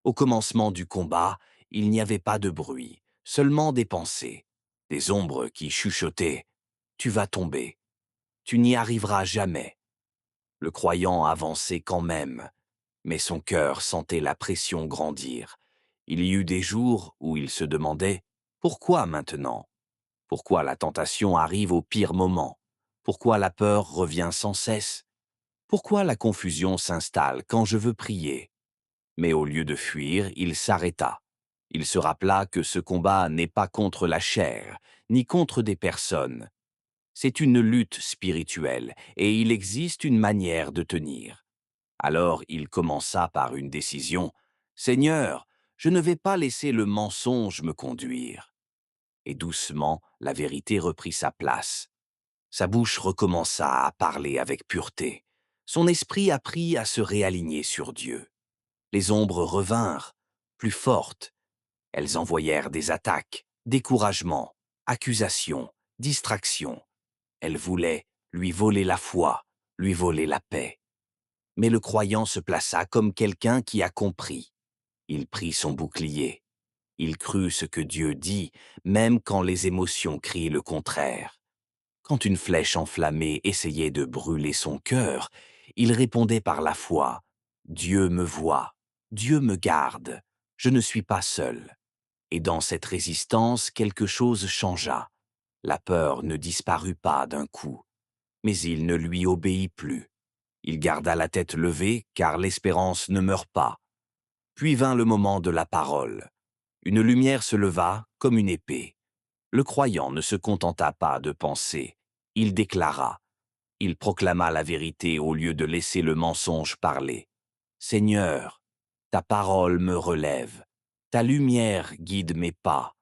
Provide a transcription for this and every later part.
Au commencement du combat, il n'y avait pas de bruit, seulement des pensées, des ombres qui chuchotaient « Tu vas tomber, tu n'y arriveras jamais ». Le croyant avançait quand même, mais son cœur sentait la pression grandir. Il y eut des jours où il se demandait « Pourquoi maintenant ?» Pourquoi la tentation arrive au pire moment? Pourquoi la peur revient sans cesse? Pourquoi la confusion s'installe quand je veux prier? Mais au lieu de fuir, il s'arrêta. Il se rappela que ce combat n'est pas contre la chair, ni contre des personnes. C'est une lutte spirituelle, et il existe une manière de tenir. Alors il commença par une décision. « Seigneur, je ne vais pas laisser le mensonge me conduire. » Et doucement, la vérité reprit sa place. Sa bouche recommença à parler avec pureté. Son esprit apprit à se réaligner sur Dieu. Les ombres revinrent, plus fortes. Elles envoyèrent des attaques, découragements, accusations, distractions. Elles voulaient lui voler la foi, lui voler la paix. Mais le croyant se plaça comme quelqu'un qui a compris. Il prit son bouclier. Il crut ce que Dieu dit, même quand les émotions crient le contraire. Quand une flèche enflammée essayait de brûler son cœur, il répondait par la foi « Dieu me voit, Dieu me garde, je ne suis pas seul ». Et dans cette résistance, quelque chose changea. La peur ne disparut pas d'un coup, mais il ne lui obéit plus. Il garda la tête levée, car l'espérance ne meurt pas. Puis vint le moment de la parole. Une lumière se leva comme une épée. Le croyant ne se contenta pas de penser. Il déclara. Il proclama la vérité au lieu de laisser le mensonge parler. « Seigneur, ta parole me relève. Ta lumière guide mes pas. »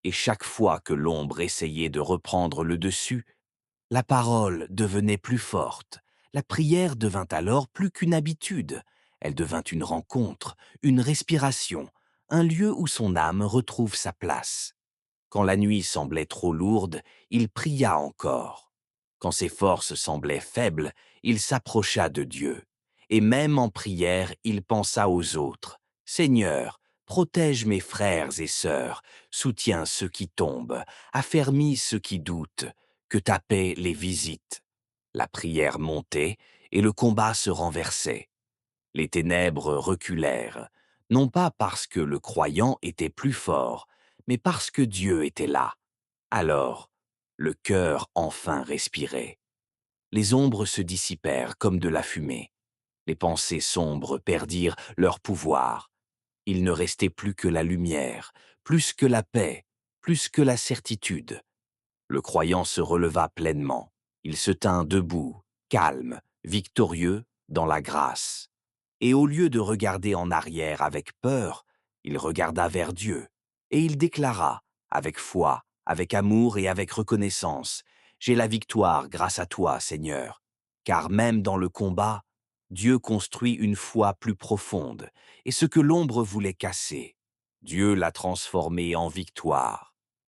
Et chaque fois que l'ombre essayait de reprendre le dessus, la parole devenait plus forte. La prière devint alors plus qu'une habitude. Elle devint une rencontre, une respiration, un lieu où son âme retrouve sa place. Quand la nuit semblait trop lourde, il pria encore. Quand ses forces semblaient faibles, il s'approcha de Dieu. Et même en prière, il pensa aux autres. « Seigneur, protège mes frères et sœurs, soutiens ceux qui tombent, affermis ceux qui doutent, que ta paix les visite. » La prière montait et le combat se renversait. Les ténèbres reculèrent, non pas parce que le croyant était plus fort, mais parce que Dieu était là. Alors, le cœur enfin respirait. Les ombres se dissipèrent comme de la fumée. Les pensées sombres perdirent leur pouvoir. Il ne restait plus que la lumière, plus que la paix, plus que la certitude. Le croyant se releva pleinement. Il se tint debout, calme, victorieux, dans la grâce. Et au lieu de regarder en arrière avec peur, il regarda vers Dieu, et il déclara, avec foi, avec amour et avec reconnaissance, « J'ai la victoire grâce à toi, Seigneur. » Car même dans le combat, Dieu construit une foi plus profonde, et ce que l'ombre voulait casser, Dieu l'a transformé en victoire.